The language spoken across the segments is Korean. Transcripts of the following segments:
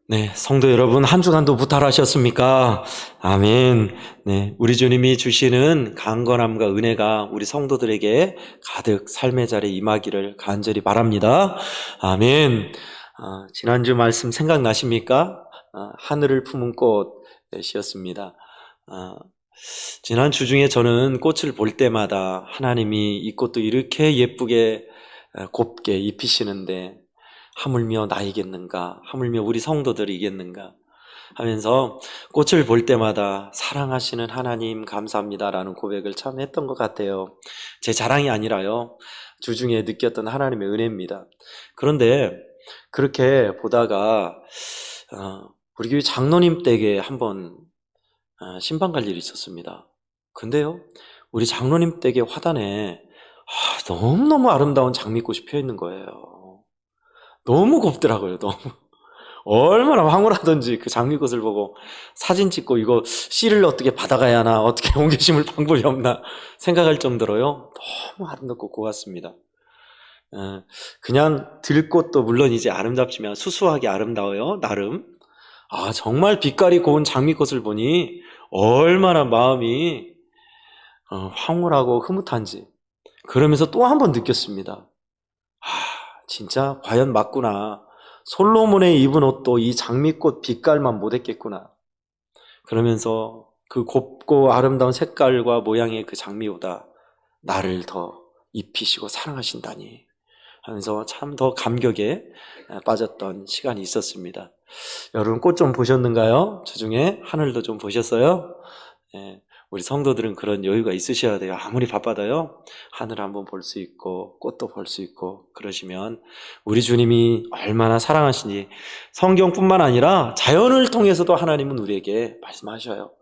네, 성도 여러분, 한 주간도 무탈하셨습니까? 아멘. 네, 우리 주님이 주시는 강건함과 은혜가 우리 성도들에게 가득 삶의 자리에 임하기를 간절히 바랍니다. 아멘. 지난주 말씀 생각나십니까? 하늘을 품은 꽃이었습니다. 지난 주 중에 저는 꽃을 볼 때마다 하나님이 이 꽃도 이렇게 예쁘게 곱게 입히시는데 하물며 나이겠는가, 하물며 우리 성도들이겠는가 하면서 꽃을 볼 때마다 사랑하시는 하나님 감사합니다라는 고백을 참 했던 것 같아요. 제 자랑이 아니라요, 주중에 느꼈던 하나님의 은혜입니다. 그런데 그렇게 보다가 우리 교회 장로님 댁에 한번 신방 갈 일이 있었습니다. 근데요, 우리 장로님 댁의 화단에 너무너무 아름다운 장미꽃이 피어 있는 거예요. 너무 곱더라고요. 너무. 얼마나 황홀하던지 그 장미꽃을 보고 사진 찍고 이거 씨를 어떻게 받아가야 하나, 어떻게 옮겨 심을 방법이 없나 생각할 정도로요, 너무 아름답고 고왔습니다. 그냥 들꽃도 물론 이제 아름답지만 수수하게 아름다워요, 나름. 정말 빛깔이 고운 장미꽃을 보니 얼마나 마음이 황홀하고 흐뭇한지, 그러면서 또 한 번 느꼈습니다. 진짜 과연 맞구나. 솔로몬의 입은 옷도 이 장미꽃 빛깔만 못했겠구나. 그러면서 그 곱고 아름다운 색깔과 모양의 그 장미보다 나를 더 입히시고 사랑하신다니 하면서 참 더 감격에 빠졌던 시간이 있었습니다. 여러분, 꽃 좀 보셨는가요? 주중에 하늘도 좀 보셨어요? 우리 성도들은 그런 여유가 있으셔야 돼요. 아무리 바빠도요, 하늘 한번 볼 수 있고 꽃도 볼 수 있고 그러시면 우리 주님이 얼마나 사랑하시니, 성경뿐만 아니라 자연을 통해서도 하나님은 우리에게 말씀하셔요.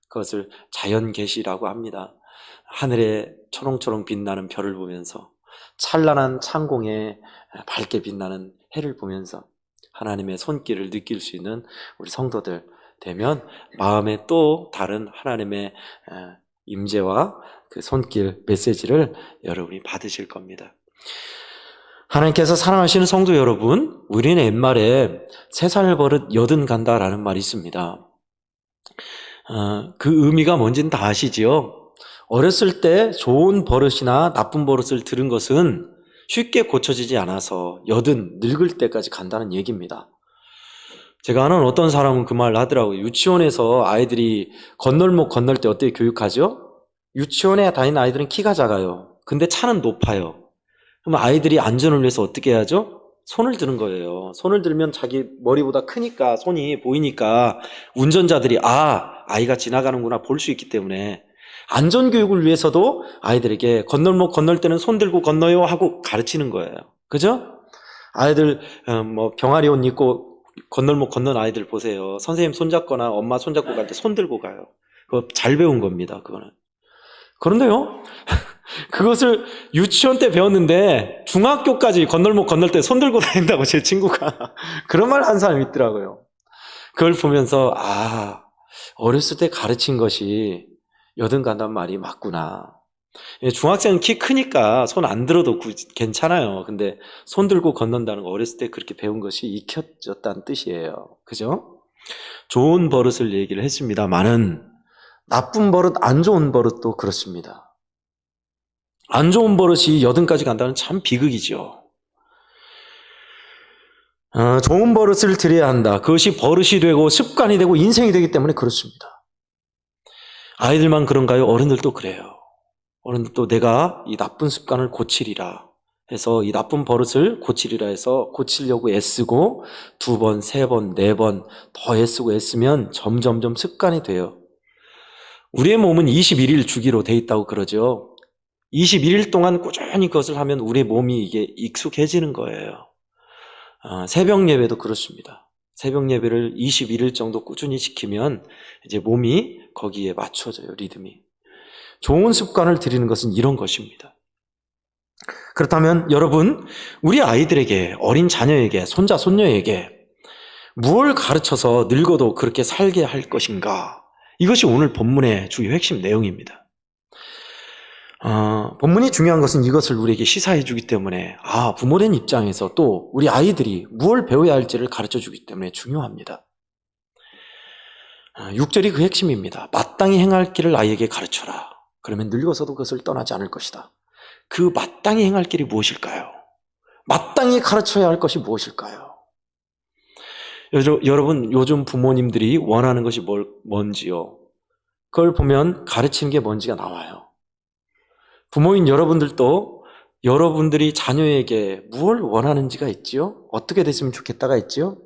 그것을 자연 계시라고 합니다. 하늘에 초롱초롱 빛나는 별을 보면서, 찬란한 창공에 밝게 빛나는 해를 보면서 하나님의 손길을 느낄 수 있는 우리 성도들 되면 마음에 또 다른 하나님의 임재와 그 손길 메시지를 여러분이 받으실 겁니다. 하나님께서 사랑하시는 성도 여러분, 우리는 옛말에 3살 버릇 80 간다라는 말이 있습니다. 그 의미가 뭔지는 다 아시지요? 어렸을 때 좋은 버릇이나 나쁜 버릇을 들은 것은 쉽게 고쳐지지 않아서 80 늙을 때까지 간다는 얘기입니다. 제가 아는 어떤 사람은 그 말을 하더라고요. 유치원에서 아이들이 건널목 건널 때 어떻게 교육하죠? 유치원에 다니는 아이들은 키가 작아요. 근데 차는 높아요. 그럼 아이들이 안전을 위해서 어떻게 해야죠? 손을 드는 거예요. 손을 들면 자기 머리보다 크니까, 손이 보이니까 운전자들이 아이가 지나가는구나 볼 수 있기 때문에 안전교육을 위해서도 아이들에게 건널목 건널 때는 손 들고 건너요 하고 가르치는 거예요. 그죠? 아이들 병아리 옷 입고 건널목 건넌 아이들 보세요. 선생님 손잡거나 엄마 손잡고 갈 때 손 들고 가요. 그거 잘 배운 겁니다, 그거는. 그런데요, 그것을 유치원 때 배웠는데 중학교까지 건널목 건널 때 손 들고 다닌다고 제 친구가 그런 말 한 사람이 있더라고요. 그걸 보면서 어렸을 때 가르친 것이 80 간단 말이 맞구나. 중학생은 키 크니까 손 안 들어도 괜찮아요. 근데 손 들고 건넌다는 거, 어렸을 때 그렇게 배운 것이 익혀졌다는 뜻이에요. 그죠? 좋은 버릇을 얘기를 했습니다만은 나쁜 버릇, 안 좋은 버릇도 그렇습니다. 안 좋은 버릇이 80까지 간다는 참 비극이죠. 좋은 버릇을 들여야 한다. 그것이 버릇이 되고 습관이 되고 인생이 되기 때문에 그렇습니다. 아이들만 그런가요? 어른들도 그래요. 어른들도 내가 이 나쁜 습관을 고치리라 해서, 이 나쁜 버릇을 고치리라 해서 고치려고 애쓰고 2번, 3번, 4번 더 애쓰고 애쓰면 점점점 습관이 돼요. 우리의 몸은 21일 주기로 돼 있다고 그러죠. 21일 동안 꾸준히 그것을 하면 우리의 몸이 이게 익숙해지는 거예요. 새벽 예배도 그렇습니다. 새벽 예배를 21일 정도 꾸준히 지키면 이제 몸이 거기에 맞춰져요, 리듬이. 좋은 습관을 들이는 것은 이런 것입니다. 그렇다면 여러분, 우리 아이들에게, 어린 자녀에게, 손자, 손녀에게 무엇을 가르쳐서 늙어도 그렇게 살게 할 것인가? 이것이 오늘 본문의 주요 핵심 내용입니다. 본문이 중요한 것은 이것을 우리에게 시사해 주기 때문에 부모된 입장에서 또 우리 아이들이 무엇을 배워야 할지를 가르쳐 주기 때문에 중요합니다. 6절이 그 핵심입니다. 마땅히 행할 길을 아이에게 가르쳐라. 그러면 늙어서도 그것을 떠나지 않을 것이다. 그 마땅히 행할 길이 무엇일까요? 마땅히 가르쳐야 할 것이 무엇일까요? 여러분, 요즘 부모님들이 원하는 것이 뭔지요? 그걸 보면 가르치는 게 뭔지가 나와요. 부모인 여러분들도 여러분들이 자녀에게 무엇을 원하는지가 있지요? 어떻게 됐으면 좋겠다가 있지요?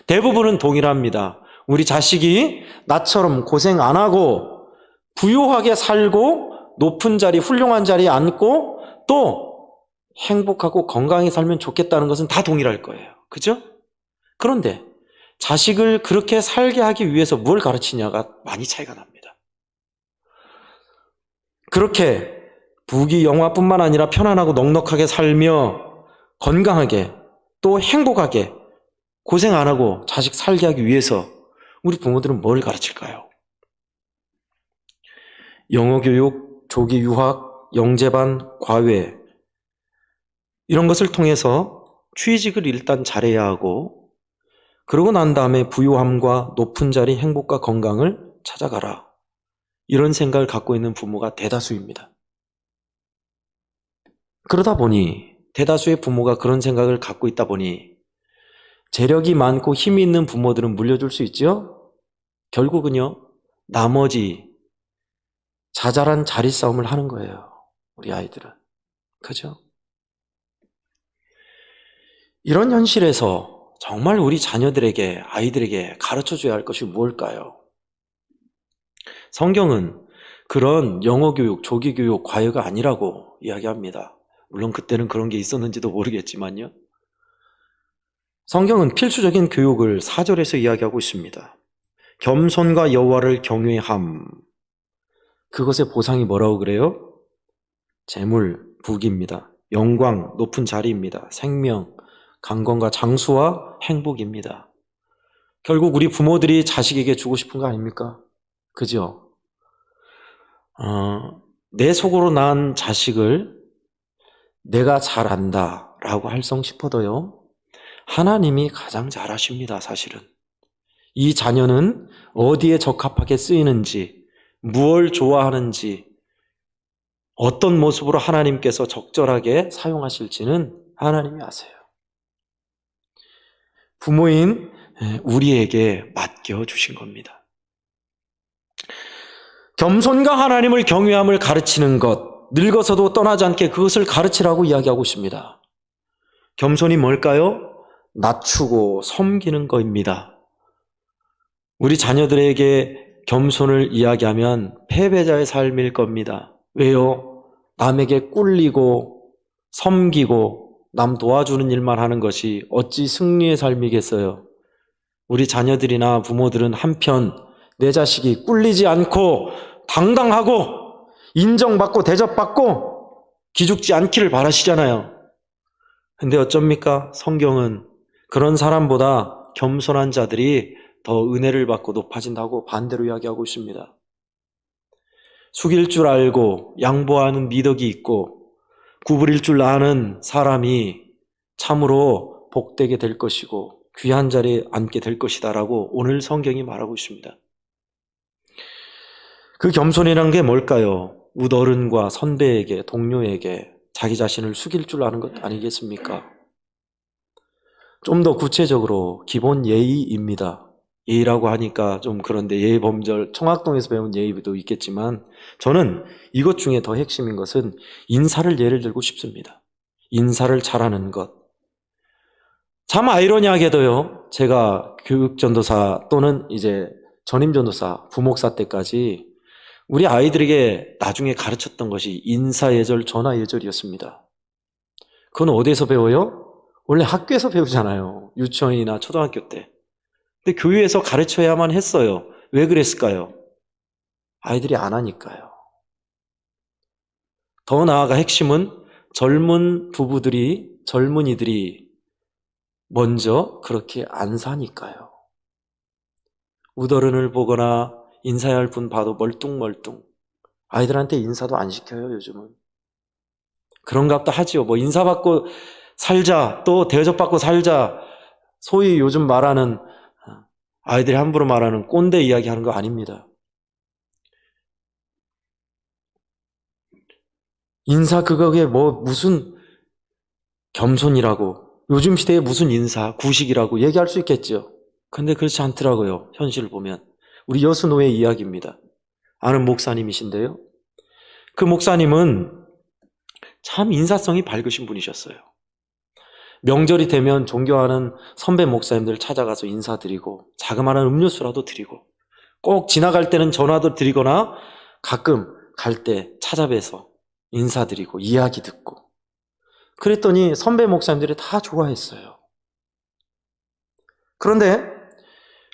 대부분은 동일합니다. 우리 자식이 나처럼 고생 안 하고 부유하게 살고 높은 자리, 훌륭한 자리에 앉고 또 행복하고 건강하게 살면 좋겠다는 것은 다 동일할 거예요. 그죠? 그런데 자식을 그렇게 살게 하기 위해서 뭘 가르치냐가 많이 차이가 납니다. 그렇게 부귀 영화뿐만 아니라 편안하고 넉넉하게 살며 건강하게 또 행복하게 고생 안 하고 자식 살게 하기 위해서 우리 부모들은 뭘 가르칠까요? 영어 교육, 조기 유학, 영재반, 과외 이런 것을 통해서 취직을 일단 잘해야 하고 그러고 난 다음에 부유함과 높은 자리, 행복과 건강을 찾아가라. 이런 생각을 갖고 있는 부모가 대다수입니다. 그러다 보니 대다수의 부모가 그런 생각을 갖고 있다 보니 재력이 많고 힘이 있는 부모들은 물려줄 수 있죠? 결국은요, 나머지 자잘한 자리 싸움을 하는 거예요. 우리 아이들은. 그죠? 이런 현실에서 정말 우리 자녀들에게, 아이들에게 가르쳐줘야 할 것이 무엇일까요? 성경은 그런 영어교육, 조기교육, 과외가 아니라고 이야기합니다. 물론 그때는 그런 게 있었는지도 모르겠지만요. 성경은 필수적인 교육을 4절에서 이야기하고 있습니다. 겸손과 여호와를 경외함. 그것의 보상이 뭐라고 그래요? 재물, 부귀입니다. 영광, 높은 자리입니다. 생명, 강건과 장수와 행복입니다. 결국 우리 부모들이 자식에게 주고 싶은 거 아닙니까? 그죠? 내 속으로 낳은 자식을 내가 잘 안다라고 할성 싶어도요. 하나님이 가장 잘 아십니다, 사실은. 이 자녀는 어디에 적합하게 쓰이는지, 무엇을 좋아하는지, 어떤 모습으로 하나님께서 적절하게 사용하실지는 하나님이 아세요. 부모인 우리에게 맡겨주신 겁니다. 겸손과 하나님을 경외함을 가르치는 것, 늙어서도 떠나지 않게 그것을 가르치라고 이야기하고 있습니다. 겸손이 뭘까요? 낮추고 섬기는 것입니다. 우리 자녀들에게 겸손을 이야기하면 패배자의 삶일 겁니다. 왜요? 남에게 꿀리고 섬기고 남 도와주는 일만 하는 것이 어찌 승리의 삶이겠어요? 우리 자녀들이나 부모들은 한편 내 자식이 꿀리지 않고 당당하고 인정받고 대접받고 기죽지 않기를 바라시잖아요. 근데 어쩝니까? 성경은 그런 사람보다 겸손한 자들이 더 은혜를 받고 높아진다고 반대로 이야기하고 있습니다. 숙일 줄 알고 양보하는 미덕이 있고 구부릴 줄 아는 사람이 참으로 복되게 될 것이고 귀한 자리에 앉게 될 것이다라고 오늘 성경이 말하고 있습니다. 그 겸손이란 게 뭘까요? 웃어른과 선배에게, 동료에게 자기 자신을 숙일 줄 아는 것 아니겠습니까? 좀 더 구체적으로 기본 예의입니다. 예의라고 하니까 좀 그런데 예의 범절, 청학동에서 배운 예의도 있겠지만 저는 이것 중에 더 핵심인 것은 인사를 예를 들고 싶습니다. 인사를 잘하는 것. 참 아이러니하게도요, 제가 교육전도사 또는 이제 전임전도사, 부목사 때까지 우리 아이들에게 나중에 가르쳤던 것이 인사예절, 전화예절이었습니다. 그건 어디에서 배워요? 원래 학교에서 배우잖아요. 유치원이나 초등학교 때. 근데 교회에서 가르쳐야만 했어요. 왜 그랬을까요? 아이들이 안 하니까요. 더 나아가 핵심은 젊은 부부들이, 젊은이들이 먼저 그렇게 안 사니까요. 우더른을 보거나 인사해야 할 분 봐도 멀뚱멀뚱. 아이들한테 인사도 안 시켜요, 요즘은. 그런갑다 하지요. 뭐 인사받고 살자, 또 대접받고 살자, 소위 요즘 말하는, 아이들이 함부로 말하는 꼰대 이야기 하는 거 아닙니다. 인사 그거에 뭐 무슨 겸손이라고, 요즘 시대에 무슨 인사, 구식이라고 얘기할 수 있겠죠. 근데 그렇지 않더라고요. 현실을 보면. 우리 여수노예 이야기입니다. 아는 목사님이신데요. 그 목사님은 참 인사성이 밝으신 분이셨어요. 명절이 되면 존경하는 선배 목사님들 찾아가서 인사드리고 자그마한 음료수라도 드리고 꼭 지나갈 때는 전화도 드리거나 가끔 갈 때 찾아뵈서 인사드리고 이야기 듣고 그랬더니 선배 목사님들이 다 좋아했어요. 그런데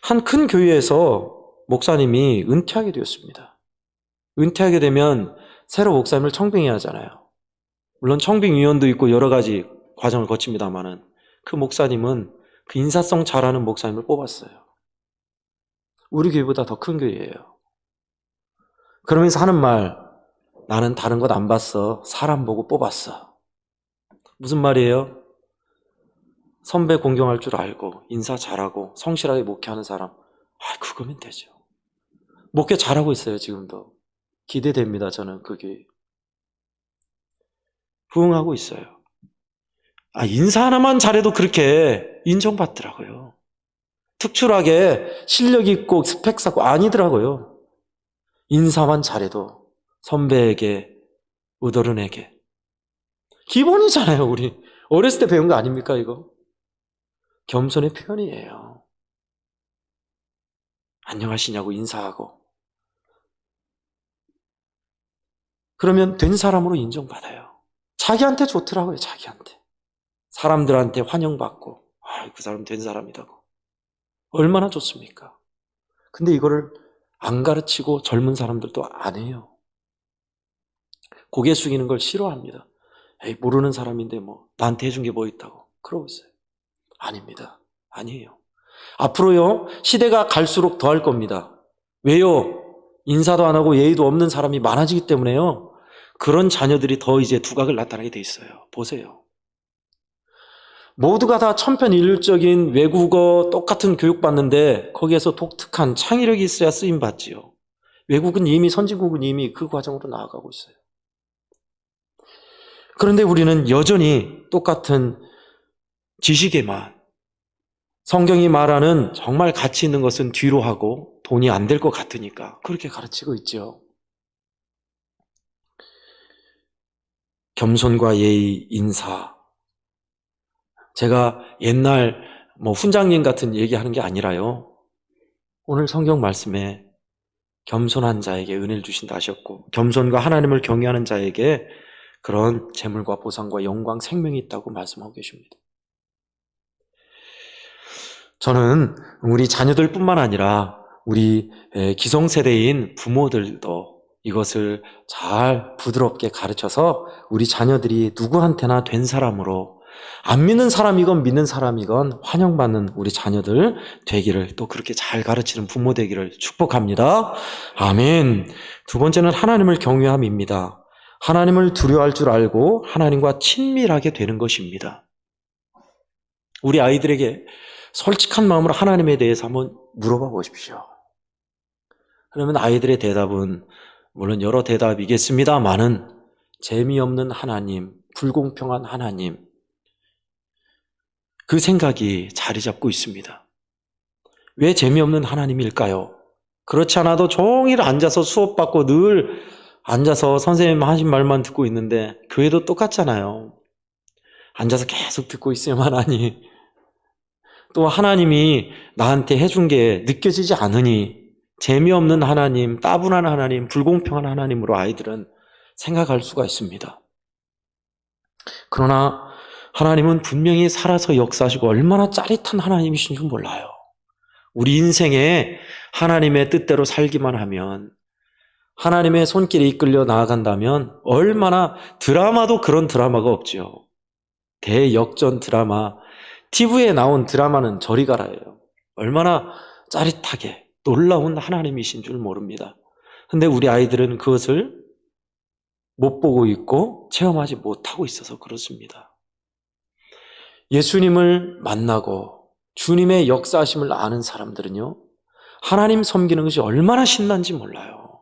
한 큰 교회에서 목사님이 은퇴하게 되었습니다. 은퇴하게 되면 새로 목사님을 청빙해야 하잖아요. 물론 청빙위원도 있고 여러 가지 과정을 거칩니다만은 그 목사님은 그 인사성 잘하는 목사님을 뽑았어요. 우리 교회보다 더 큰 교회예요. 그러면서 하는 말, 나는 다른 것 안 봤어. 사람 보고 뽑았어. 무슨 말이에요? 선배 공경할 줄 알고 인사 잘하고 성실하게 목회하는 사람, 그거면 되죠. 목회 잘하고 있어요. 지금도 기대됩니다. 저는 그게 부응하고 있어요. 인사 하나만 잘해도 그렇게 인정받더라고요. 특출하게 실력 있고 스펙 쌓고 아니더라고요. 인사만 잘해도 선배에게, 의도른에게. 기본이잖아요. 우리 어렸을 때 배운 거 아닙니까 이거? 겸손의 표현이에요. 안녕하시냐고 인사하고. 그러면 된 사람으로 인정받아요. 자기한테 좋더라고요. 자기한테. 사람들한테 환영받고 그 사람 된 사람이라고. 얼마나 좋습니까? 근데 이거를 안 가르치고 젊은 사람들도 안 해요. 고개 숙이는 걸 싫어합니다. 모르는 사람인데 뭐 나한테 해준 게 뭐 있다고 그러고 있어요. 아닙니다. 아니에요. 앞으로요 시대가 갈수록 더 할 겁니다. 왜요? 인사도 안 하고 예의도 없는 사람이 많아지기 때문에요. 그런 자녀들이 더 이제 두각을 나타나게 돼 있어요. 보세요. 모두가 다 천편일률적인 외국어 똑같은 교육받는데 거기에서 독특한 창의력이 있어야 쓰임받지요. 외국은 이미, 선진국은 이미 그 과정으로 나아가고 있어요. 그런데 우리는 여전히 똑같은 지식에만, 성경이 말하는 정말 가치 있는 것은 뒤로 하고 돈이 안 될 것 같으니까 그렇게 가르치고 있죠. 겸손과 예의, 인사. 제가 옛날 훈장님 같은 얘기하는 게 아니라요. 오늘 성경 말씀에 겸손한 자에게 은혜를 주신다 하셨고 겸손과 하나님을 경외하는 자에게 그런 재물과 보상과 영광, 생명이 있다고 말씀하고 계십니다. 저는 우리 자녀들뿐만 아니라 우리 기성세대인 부모들도 이것을 잘 부드럽게 가르쳐서 우리 자녀들이 누구한테나 된 사람으로 안 믿는 사람이건 믿는 사람이건 환영받는 우리 자녀들 되기를 또 그렇게 잘 가르치는 부모 되기를 축복합니다. 아멘. 두 번째는 하나님을 경외함입니다. 하나님을 두려워할 줄 알고 하나님과 친밀하게 되는 것입니다. 우리 아이들에게 솔직한 마음으로 하나님에 대해서 한번 물어봐 보십시오. 그러면 아이들의 대답은 물론 여러 대답이겠습니다만은 재미없는 하나님, 불공평한 하나님, 그 생각이 자리 잡고 있습니다. 왜 재미없는 하나님일까요? 그렇지 않아도 종일 앉아서 수업 받고 늘 앉아서 선생님 하신 말만 듣고 있는데 교회도 똑같잖아요. 앉아서 계속 듣고 있어야만 하니 또 하나님이 나한테 해준 게 느껴지지 않으니 재미없는 하나님, 따분한 하나님, 불공평한 하나님으로 아이들은 생각할 수가 있습니다. 그러나 하나님은 분명히 살아서 역사하시고 얼마나 짜릿한 하나님이신 줄 몰라요. 우리 인생에 하나님의 뜻대로 살기만 하면, 하나님의 손길에 이끌려 나아간다면 얼마나, 드라마도 그런 드라마가 없죠. 대역전 드라마, TV에 나온 드라마는 저리 가라예요. 얼마나 짜릿하게 놀라운 하나님이신 줄 모릅니다. 근데 우리 아이들은 그것을 못 보고 있고 체험하지 못하고 있어서 그렇습니다. 예수님을 만나고 주님의 역사하심을 아는 사람들은요, 하나님 섬기는 것이 얼마나 신난지 몰라요.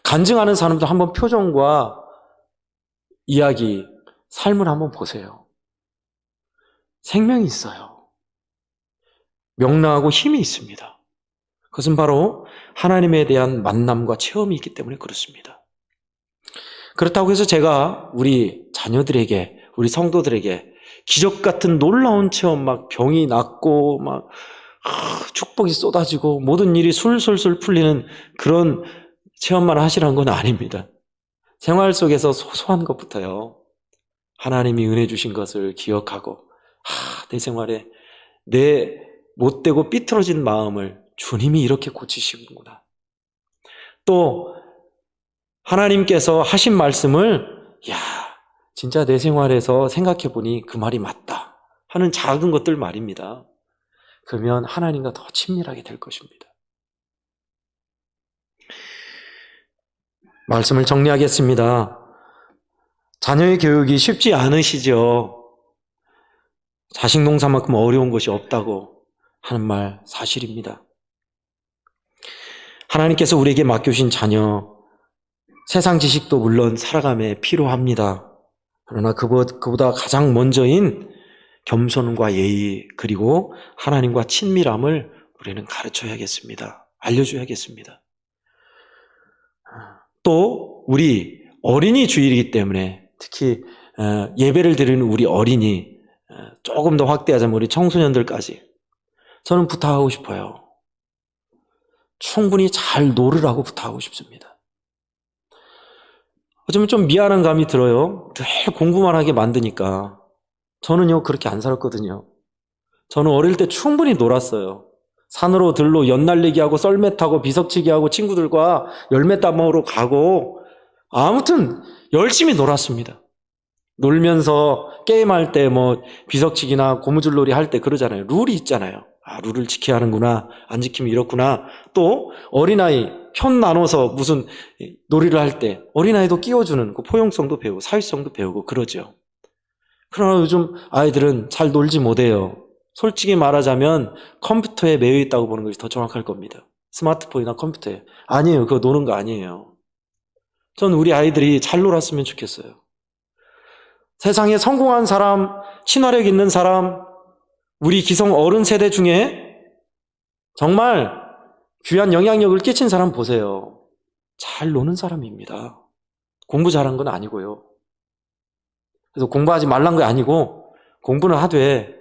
간증하는 사람들 한번 표정과 이야기, 삶을 한번 보세요. 생명이 있어요. 명랑하고 힘이 있습니다. 그것은 바로 하나님에 대한 만남과 체험이 있기 때문에 그렇습니다. 그렇다고 해서 제가 우리 자녀들에게, 우리 성도들에게 기적 같은 놀라운 체험, 막 병이 낫고 막 축복이 쏟아지고 모든 일이 술술술 풀리는 그런 체험만 하시라는 건 아닙니다. 생활 속에서 소소한 것부터요, 하나님이 은혜 주신 것을 기억하고, 내 생활에 내 못되고 삐뚤어진 마음을 주님이 이렇게 고치시는구나. 또 하나님께서 하신 말씀을 진짜 내 생활에서 생각해 보니 그 말이 맞다 하는 작은 것들 말입니다. 그러면 하나님과 더 친밀하게 될 것입니다. 말씀을 정리하겠습니다. 자녀의 교육이 쉽지 않으시죠? 자식 농사만큼 어려운 것이 없다고 하는 말 사실입니다. 하나님께서 우리에게 맡겨주신 자녀, 세상 지식도 물론 살아감에 필요합니다. 그러나 그보다 가장 먼저인 겸손과 예의, 그리고 하나님과 친밀함을 우리는 가르쳐야겠습니다. 알려줘야겠습니다. 또 우리 어린이 주일이기 때문에 특히 예배를 드리는 우리 어린이, 조금 더 확대하자면 우리 청소년들까지 저는 부탁하고 싶어요. 충분히 잘 놀으라고 부탁하고 싶습니다. 어쩌면 좀 미안한 감이 들어요. 늘 공부만 하게 만드니까. 저는요, 그렇게 안 살았거든요. 저는 어릴 때 충분히 놀았어요. 산으로 들로 연날리기 하고 썰매 타고 비석치기 하고 친구들과 열매 따먹으러 가고, 아무튼 열심히 놀았습니다. 놀면서 게임할 때 비석치기나 고무줄놀이 할 때 그러잖아요. 룰이 있잖아요. 룰을 지켜야 하는구나, 안 지키면 이렇구나. 또 어린아이 편 나눠서 무슨 놀이를 할 때 어린아이도 끼워주는 그 포용성도 배우고 사회성도 배우고 그러죠. 그러나 요즘 아이들은 잘 놀지 못해요. 솔직히 말하자면 컴퓨터에 매여 있다고 보는 것이 더 정확할 겁니다. 스마트폰이나 컴퓨터에. 아니에요. 그거 노는 거 아니에요. 전 우리 아이들이 잘 놀았으면 좋겠어요. 세상에 성공한 사람, 친화력 있는 사람, 우리 기성 어른 세대 중에 정말 귀한 영향력을 끼친 사람 보세요. 잘 노는 사람입니다. 공부 잘한 건 아니고요. 그래서 공부하지 말란 게 아니고 공부는 하되,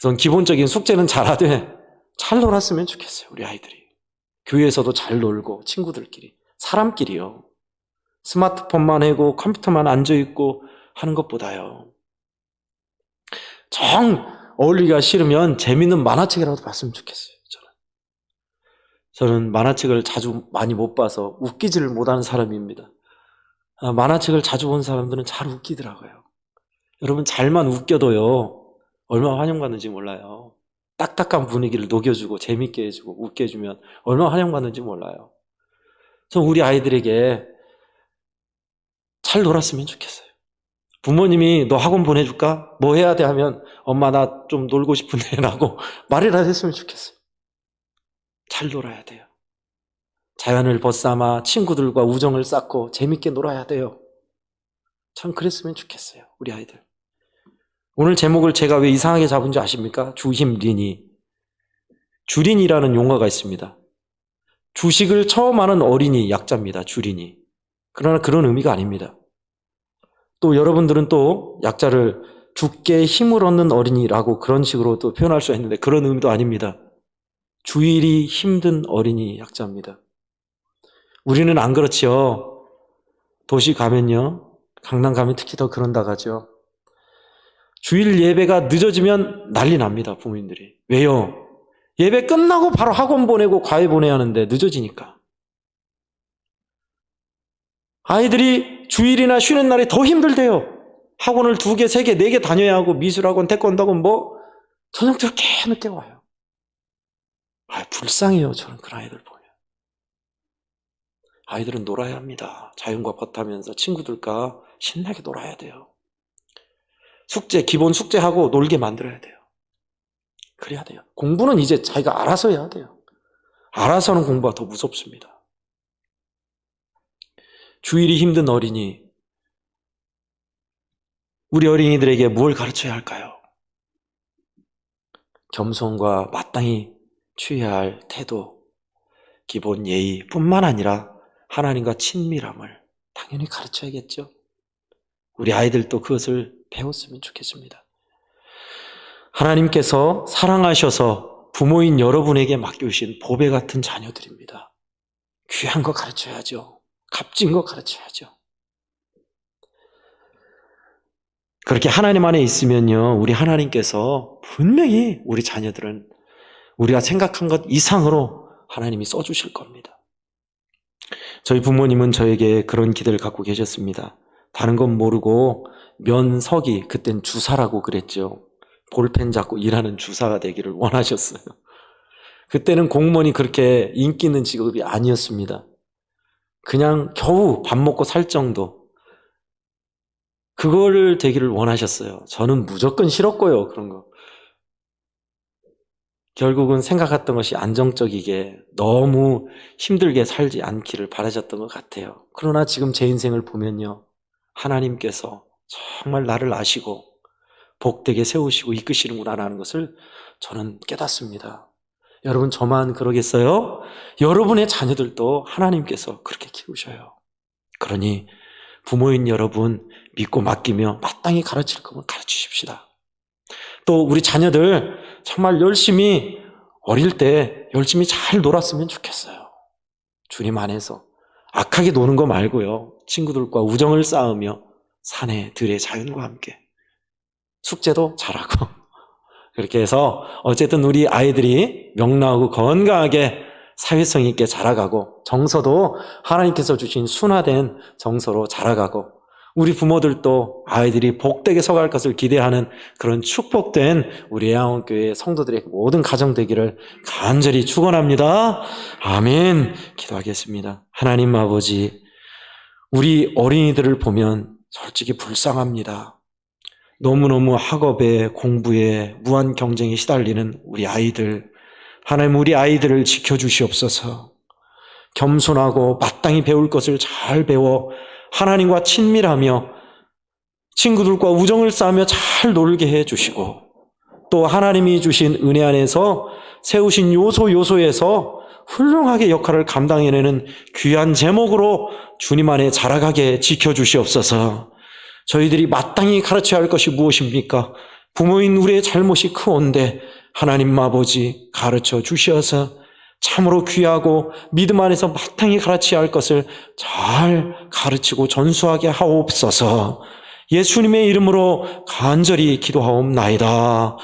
그래서 기본적인 숙제는 잘하되 잘 놀았으면 좋겠어요. 우리 아이들이. 교회에서도 잘 놀고 친구들끼리, 사람끼리요. 스마트폰만 하고 컴퓨터만 앉아있고 하는 것보다요. 정 어울리기가 싫으면 재밌는 만화책이라도 봤으면 좋겠어요. 저는 만화책을 자주 많이 못 봐서 웃기지를 못하는 사람입니다. 만화책을 자주 본 사람들은 잘 웃기더라고요. 여러분, 잘만 웃겨도요, 얼마나 환영받는지 몰라요. 딱딱한 분위기를 녹여주고 재밌게 해주고 웃게 해주면 얼마나 환영받는지 몰라요. 전 우리 아이들에게 잘 놀았으면 좋겠어요. 부모님이 너 학원 보내줄까? 뭐 해야 돼? 하면 엄마 나 좀 놀고 싶은데 라고 말이라도 했으면 좋겠어요. 잘 놀아야 돼요. 자연을 벗삼아 친구들과 우정을 쌓고 재밌게 놀아야 돼요. 참 그랬으면 좋겠어요. 우리 아이들. 오늘 제목을 제가 왜 이상하게 잡은 줄 아십니까? 주힘린이. 주린이라는 용어가 있습니다. 주식을 처음 하는 어린이 약자입니다. 주린이. 그러나 그런 의미가 아닙니다. 또 여러분들은 또 약자를 죽게 힘을 얻는 어린이라고 그런 식으로 또 표현할 수 있는데 그런 의미도 아닙니다. 주일이 힘든 어린이 약자입니다. 우리는 안 그렇지요. 도시 가면요, 강남 가면 특히 더 그런다 가죠. 주일 예배가 늦어지면 난리 납니다. 부모님들이. 왜요? 예배 끝나고 바로 학원 보내고 과외 보내야 하는데 늦어지니까. 아이들이 주일이나 쉬는 날에 더 힘들대요. 학원을 2개, 3개, 4개 다녀야 하고 미술학원, 태권도학원 저녁 꽤 늦게 와요. 불쌍해요. 저는 그런 아이들 보면. 아이들은 놀아야 합니다. 자연과 벗하면서 친구들과 신나게 놀아야 돼요. 기본 숙제하고 놀게 만들어야 돼요. 그래야 돼요. 공부는 이제 자기가 알아서 해야 돼요. 알아서 하는 공부가 더 무섭습니다. 주일이 힘든 어린이, 우리 어린이들에게 뭘 가르쳐야 할까요? 겸손과 마땅히 취해야 할 태도, 기본 예의뿐만 아니라 하나님과 친밀함을 당연히 가르쳐야겠죠. 우리 아이들도 그것을 배웠으면 좋겠습니다. 하나님께서 사랑하셔서 부모인 여러분에게 맡겨주신 보배 같은 자녀들입니다. 귀한 거 가르쳐야죠. 값진 거 가르쳐야죠. 그렇게 하나님 안에 있으면요, 우리 하나님께서 분명히 우리 자녀들은 우리가 생각한 것 이상으로 하나님이 써주실 겁니다. 저희 부모님은 저에게 그런 기대를 갖고 계셨습니다. 다른 건 모르고 면석이, 그땐 주사라고 그랬죠. 볼펜 잡고 일하는 주사가 되기를 원하셨어요. 그때는 공무원이 그렇게 인기 있는 직업이 아니었습니다. 그냥 겨우 밥 먹고 살 정도. 그거를 되기를 원하셨어요. 저는 무조건 싫었고요, 그런 거. 결국은 생각했던 것이 안정적이게 너무 힘들게 살지 않기를 바라셨던 것 같아요. 그러나 지금 제 인생을 보면요, 하나님께서 정말 나를 아시고 복되게 세우시고 이끄시는구나라는 것을 저는 깨닫습니다. 여러분, 저만 그러겠어요? 여러분의 자녀들도 하나님께서 그렇게 키우셔요. 그러니 부모인 여러분 믿고 맡기며 마땅히 가르칠 거면 가르치십시다. 또 우리 자녀들 정말 열심히, 어릴 때 열심히 잘 놀았으면 좋겠어요. 주님 안에서 악하게 노는 거 말고요, 친구들과 우정을 쌓으며 산에 들의 자연과 함께 숙제도 잘하고 그렇게 해서 어쨌든 우리 아이들이 명랑하고 건강하게 사회성 있게 자라가고, 정서도 하나님께서 주신 순화된 정서로 자라가고, 우리 부모들도 아이들이 복되게 서갈 것을 기대하는 그런 축복된 우리 애양원교회 성도들의 모든 가정 되기를 간절히 축원합니다. 아멘. 기도하겠습니다. 하나님 아버지, 우리 어린이들을 보면 솔직히 불쌍합니다. 너무너무 학업에, 공부에, 무한 경쟁에 시달리는 우리 아이들, 하나님 우리 아이들을 지켜주시옵소서. 겸손하고 마땅히 배울 것을 잘 배워 하나님과 친밀하며 친구들과 우정을 쌓으며 잘 놀게 해주시고, 또 하나님이 주신 은혜 안에서 세우신 요소에서 훌륭하게 역할을 감당해내는 귀한 제목으로 주님 안에 자라가게 지켜주시옵소서. 저희들이 마땅히 가르쳐야 할 것이 무엇입니까? 부모인 우리의 잘못이 크온데 하나님 아버지 가르쳐 주셔서 참으로 귀하고 믿음 안에서 마땅히 가르쳐야 할 것을 잘 가르치고 전수하게 하옵소서. 예수님의 이름으로 간절히 기도하옵나이다.